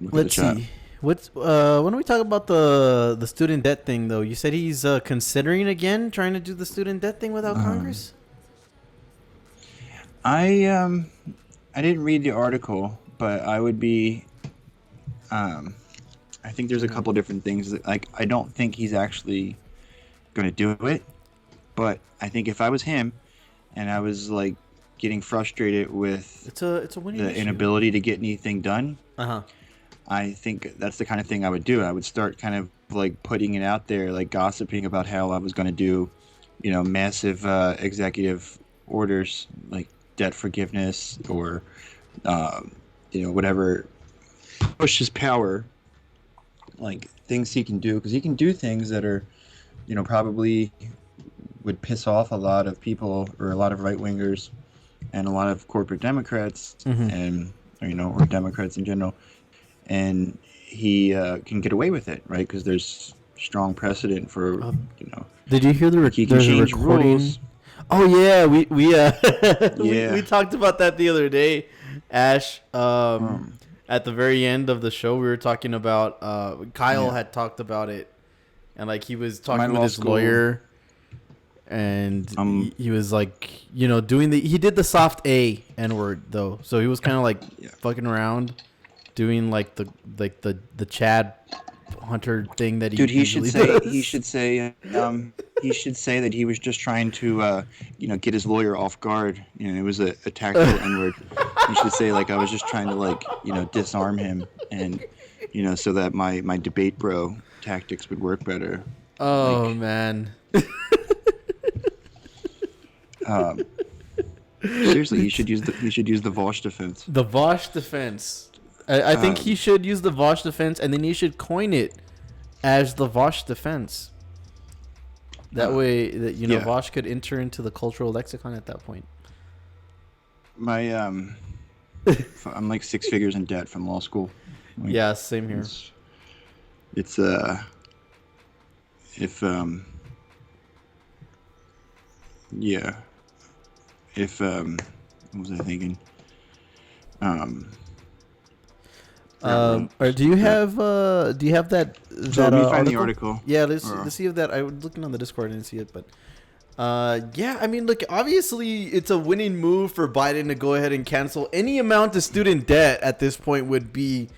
Look at the Let's chat. see. What's when do we talk about the student debt thing though? You said he's considering again trying to do the student debt thing without Um, Congress. I I didn't read the article, but I would be um I think there's a Hmm. couple different things that, like, I don't think he's actually going to do it, but I think if I was him and I was like getting frustrated with It's a winning the issue. inability to get anything done, Uh huh. I think that's the kind of thing I would do. I would start kind of like putting it out there, like gossiping about how I was going to do, massive executive orders like debt forgiveness or, um, whatever pushes power, like things he can do, because he can do things that are, probably would piss off a lot of people or a lot of right wingers and a lot of corporate Democrats Hmm. and, or Democrats in general. And he can get away with it, right? Because there's strong precedent for, you know, Did you hear like he can there's a change recording? rules. Oh yeah, we we Yeah. talked about that the other day, Ash. Um, At the very end of the show, we were talking about Kyle yeah. had talked about it, and like he was My talking with law his school. lawyer, and Um. he was like, doing he did the soft N word though, so he was kind of like Yeah. fucking around, doing like the Chad Hunter thing that he Dude, usually does. he should say that he was just trying to get his lawyer off guard. It was a tactical N-word. He should say, like, I was just trying to, like, disarm him and so that my debate bro tactics would work better. Oh Like, man. um seriously, he should use the Vosh defense. The Vosh defense. I think he Um should use the Vosh defense, and then he should coin it as the Vosh defense. That uh, way, that yeah. Vosh could enter into the cultural lexicon at that point. My I'm like six figures in debt from law school. Like, Yeah, same here. it's if yeah, if what was I thinking? Um Forgot what Or else. do you have So that let me find the article? article. Yeah, Or, let's see if that I was looking on the Discord and see it, but yeah, I mean, look, obviously it's a winning move for Biden to go ahead and cancel any amount of student debt at this point would be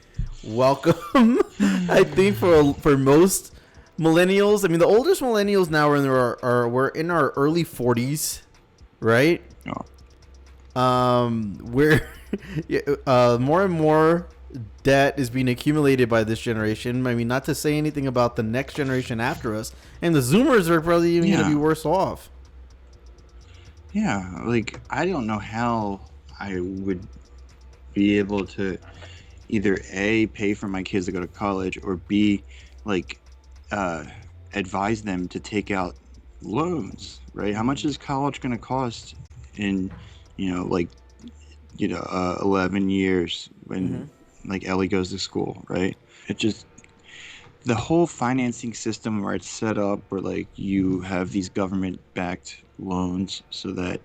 welcome. I think for most millennials, I mean, the oldest millennials now we're in our early 40s, right? Where yeah, more and more debt is being accumulated by this generation. I mean, not to say anything about the next generation after us, and the Zoomers are probably even going to be yeah, worse off. yeah. Like, I don't know how I would be able to either A, pay for my kids to go to college, or B, like, uh, advise them to take out loans, right? How much is college going to cost in, like, 11 years Mm-hmm. when, like, Ellie goes to school, right? It just, the whole financing system where it's set up where, like, you have these government-backed loans so that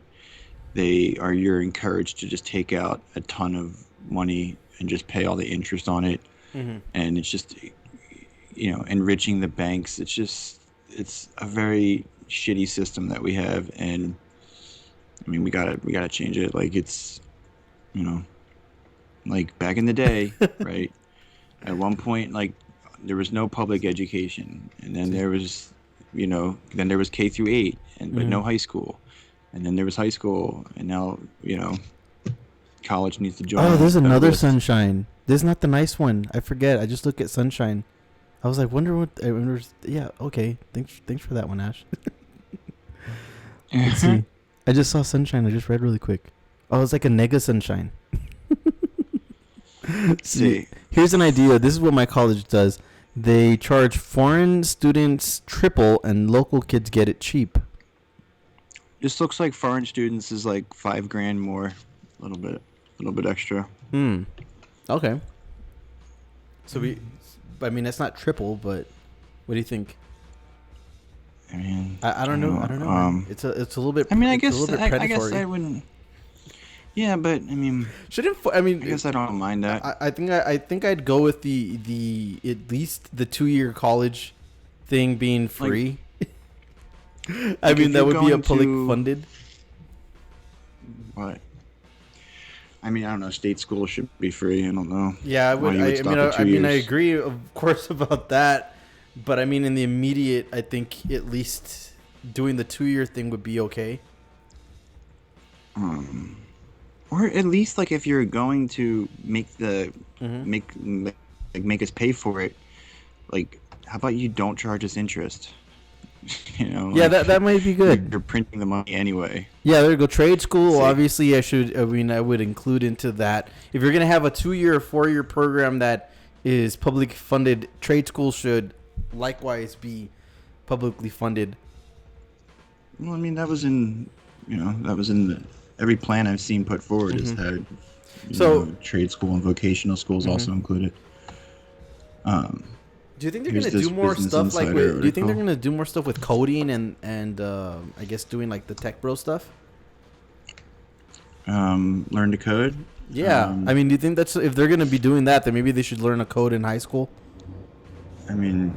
you're encouraged to just take out a ton of money and just pay all the interest on it, Mm-hmm. and it's just enriching the banks. It's a very shitty system that we have, and I mean, we gotta change it. Like, it's you know like back in the day, right? At one point, like, there was no public education, and then there was K through 8, but Mm-hmm. no high school, and then there was high school, and now college needs to Oh, join there's that another list. Sunshine. This is not the nice one. I forget. I just look at Sunshine. I was like, wonder what. Yeah, okay. Thanks for that one, Ash. Let's see. I just saw Sunshine. I just read really quick. Oh, it's like a nega Sunshine. See, See, here's an idea. This is what my college does. They charge foreign students triple, and local kids get it cheap. this looks like foreign students is like 5 grand more, a little bit extra. Hmm. Okay. So I mean, that's not triple, but what do you think? I mean, I don't know. I don't know, man. It's a little bit. I mean, I It's a guess little bit I guess predatory. I wouldn't. Yeah, but I mean, I mean, I guess I don't mind that. I think I'd go with the at least the 2-year college thing being free. I mean, if that you're would be a going public to- funded. But I mean, I don't know. State school should be free. I don't know. Yeah, I would. why you would stop at 2 I years. agree, of course, about that. But I mean, in the immediate, I think at least doing the 2-year thing would be okay. Or at least like if you're going to make the Mm-hmm. make us pay for it, like how about you don't charge us interest? You know, Yeah, like, that might be good. you're printing the money anyway. Yeah, there you go. Trade school. See. Obviously, I would include into that. If you're gonna have a 2-year or 4-year program that is public funded, trade school should likewise be publicly funded. Well, I mean that was in every plan I've seen put forward has had trade school and vocational schools also included. Do you think they're Here's gonna do this more Business stuff like? Insider Do you think they're article. gonna do more stuff with coding and I guess doing like the tech bro stuff? Learn to code. Yeah, I mean, do you think that's if they're gonna be doing that, then maybe they should learn a code in high school? I mean,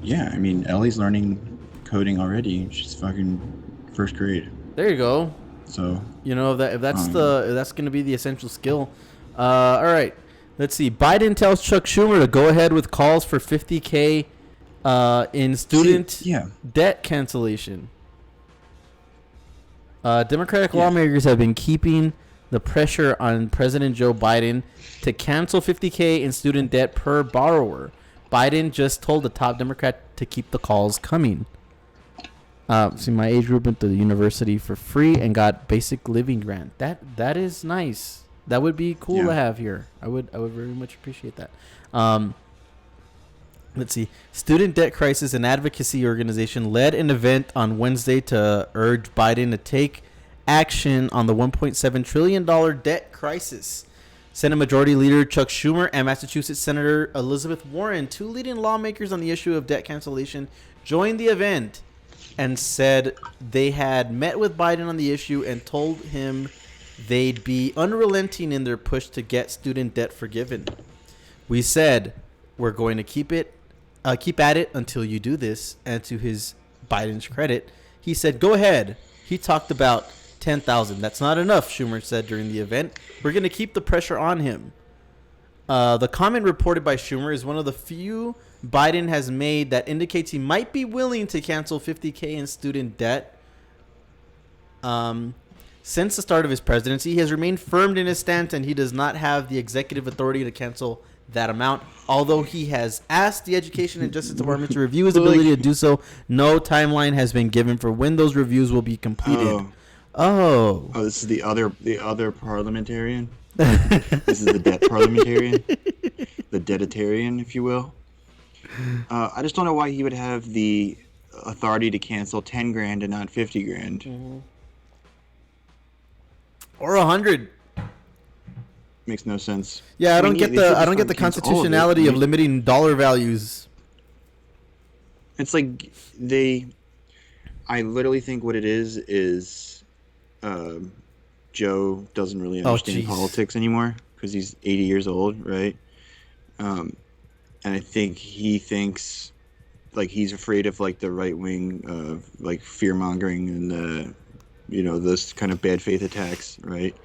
yeah. I mean, Ellie's learning coding already. She's fucking first grade. There you go. So You know if that's going to be the essential skill. All right, let's see. Biden tells Chuck Schumer to go ahead with calls for $50K in student debt cancellation. Democratic lawmakers have been keeping the pressure on President Joe Biden to cancel $50K in student debt per borrower. Biden just told the top Democrat to keep the calls coming. See, my age group went to the university for free and got basic living grant. That is nice. That would be cool to have here. I would very much appreciate that. Let's see. Student Debt Crisis and Advocacy Organization led an event on Wednesday to urge Biden to take action on the $1.7 trillion debt crisis. Senate Majority Leader Chuck Schumer and Massachusetts Senator Elizabeth Warren, two leading lawmakers on the issue of debt cancellation, joined the event and said they had met with Biden on the issue and told him they'd be unrelenting in their push to get student debt forgiven. We said we're going to keep at it until you do this. And to his Biden's credit, he said, "Go ahead." He talked about 10,000. That's not enough, Schumer said during the event. We're going to keep the pressure on him. The comment reported by Schumer is one of the few Biden has made that indicates he might be willing to cancel $50K in student debt. Since the start of his presidency, he has remained firm in his stance, and he does not have the executive authority to cancel that amount. Although he has asked the Education and Justice Department to review his ability to do so, no timeline has been given for when those reviews will be completed. Oh, this is the other parliamentarian. This is the debt parliamentarian, the debtitarian, if you will. I just don't know why he would have the authority to cancel 10 grand and not 50 grand. Or 100. Makes no sense. Yeah, I don't get the cancel all of it. constitutionality of limiting dollar values. It's like I literally think what it is Joe doesn't really understand politics anymore because he's 80 years old, right? And I think he thinks like he's afraid of like the right wing like fear mongering and those kind of bad faith attacks, right?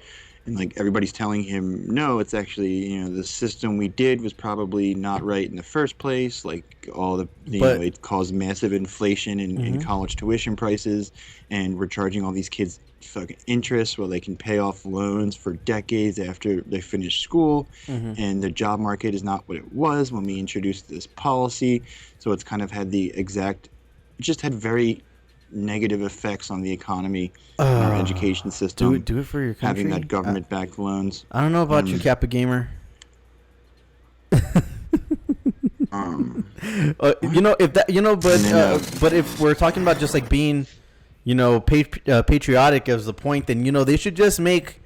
And like everybody's telling him, no, it's actually, the system we did was probably not right in the first place. Like all the, it caused massive inflation in college tuition prices, and we're charging all these kids fucking interest while they can pay off loans for decades after they finish school. And the job market is not what it was when we introduced this policy. So it's kind of had just had very negative effects on the economy and our education system. Do it for your country. Having that government-backed loans. I don't know about you, Kappa Gamer. But if we're talking about just like being, patriotic as the point, then they should just make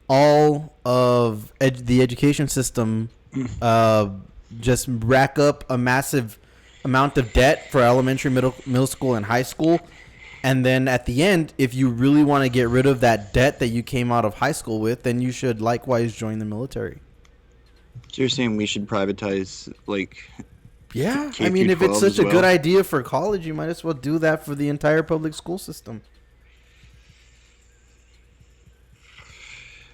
all of the education system just rack up a massive amount of debt for elementary, middle school, and high school, And then at the end, if you really want to get rid of that debt that you came out of high school with, then you should likewise join the military. So you're saying we should privatize like Yeah, K I mean, through if it's 12 such as a well? good idea for college, you might as well do that for the entire public school system.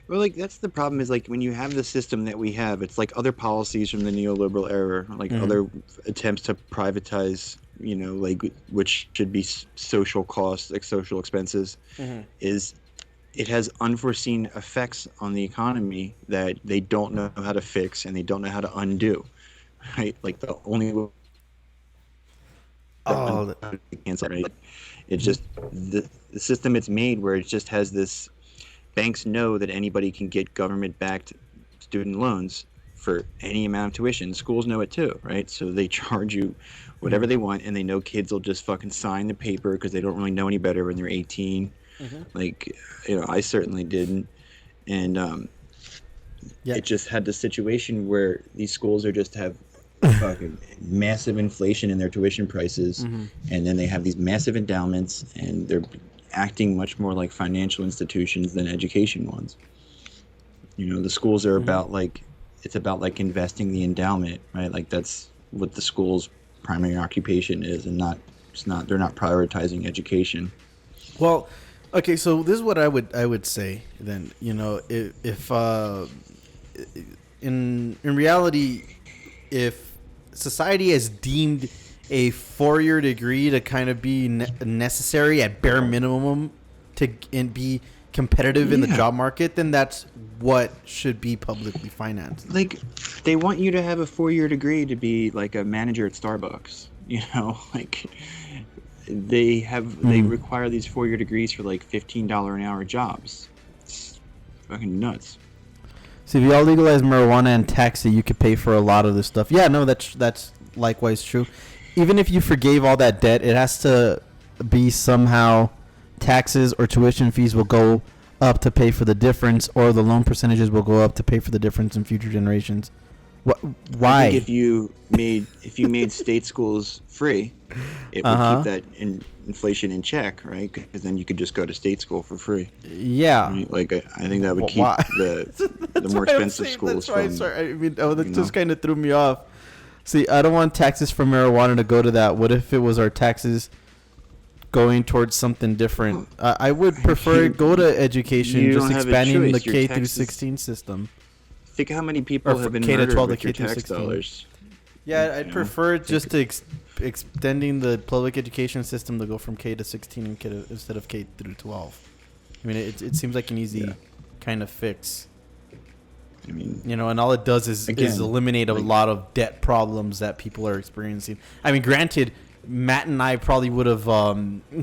Well, like that's the problem is like when you have the system that we have, it's like other policies from the neoliberal era, like other attempts to privatize, like which should be social costs, like social expenses, is it has unforeseen effects on the economy that they don't know how to fix and they don't know how to undo, right? Like the only way Oh, to cancel, right? It just the system it's made where it just has this. Banks know that anybody can get government-backed student loans for any amount of tuition. Schools know it too, right? So they charge you whatever they want, and they know kids will just fucking sign the paper because they don't really know any better when they're 18. Like, I certainly didn't. And it just had the situation where these schools are just have fucking massive inflation in their tuition prices, and then they have these massive endowments, and they're acting much more like financial institutions than education ones. The schools are about it's about investing the endowment, right? Like that's what the school's primary occupation is, and they're not prioritizing education. well, okay. So this is what I would say then. If in reality, if society has deemed a 4-year degree to kind of be necessary at bare minimum to and be competitive in the job market, then that's what should be publicly financed. Like they want you to have a 4-year degree to be like a manager at Starbucks. Like they require these 4-year degrees for like $15 an hour jobs. It's fucking nuts. See, if y'all legalize marijuana and tax it, you could pay for a lot of this stuff. Yeah, no, that's likewise true. Even if you forgave all that debt, it has to be somehow taxes or tuition fees will go up to pay for the difference, or the loan percentages will go up to pay for the difference in future generations. Why? I think if you made state schools free, it would keep that inflation in check, right? Because then you could just go to state school for free. Yeah. Right? Like I think that would keep the more expensive schools from. Sorry. I mean, that just kind of threw me off. See, I don't want taxes for marijuana to go to that. What if it was our taxes going towards something different? I would prefer go to education, just expanding the K through 16 system. Think how many people have been K to murdered 12 with to your K through tax 16. dollars. Yeah, I'd prefer just to extending the public education system to go from K to 16 and instead of K through 12. I mean, it seems like an easy kind of fix. I mean, and all it does is eliminate a lot of debt problems that people are experiencing. I mean, granted, Matt and I probably would have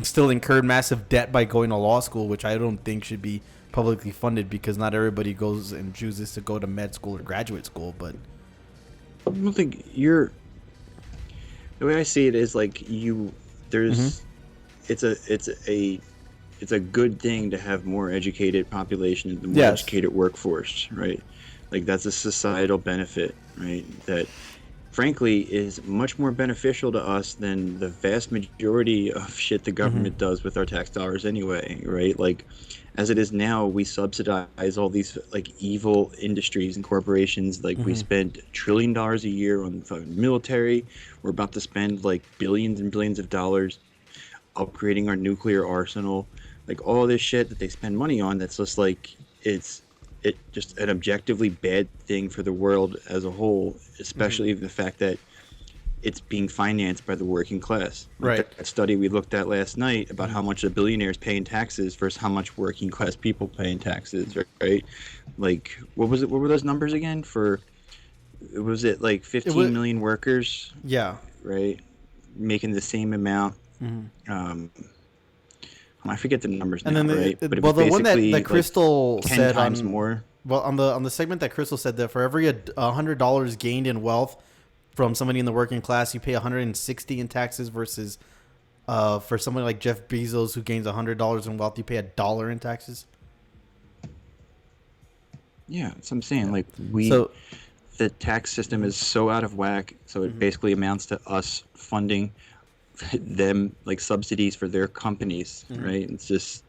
still incurred massive debt by going to law school, which I don't think should be publicly funded because not everybody goes and chooses to go to med school or graduate school. But I don't think the way I see it is like it's a good thing to have more educated population and the more educated workforce, right? Like that's a societal benefit, right? That frankly is much more beneficial to us than the vast majority of shit the government does with our tax dollars anyway, right? Like as it is now, we subsidize all these like evil industries and corporations. Like we spend $1 trillion a year on the fucking military. We're about to spend like billions and billions of dollars upgrading our nuclear arsenal. Like all this shit that they spend money on, that's just like it's just an objectively bad thing for the world as a whole, especially the fact that it's being financed by the working class. Like right. That study we looked at last night about how much the billionaires pay in taxes versus how much working class people pay in taxes, right? Like, what was it? What were those numbers again? Was it like 15 million workers? Yeah. Right? Making the same amount. I forget the numbers now, and then right? But the one that Crystal like 10 said times more. Well, on the segment that Crystal said that for every $100 gained in wealth from somebody in the working class, you pay $160 in taxes versus for somebody like Jeff Bezos who gains $100 in wealth, you pay $1 in taxes. Yeah, that's what I'm saying. Like the tax system is so out of whack, so it basically amounts to us funding them like subsidies for their companies, Mhm. right? It's just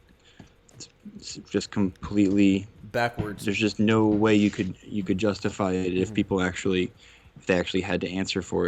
completely Backwards. there's just no way you could justify it if Mhm. people actually if they actually had to answer for it.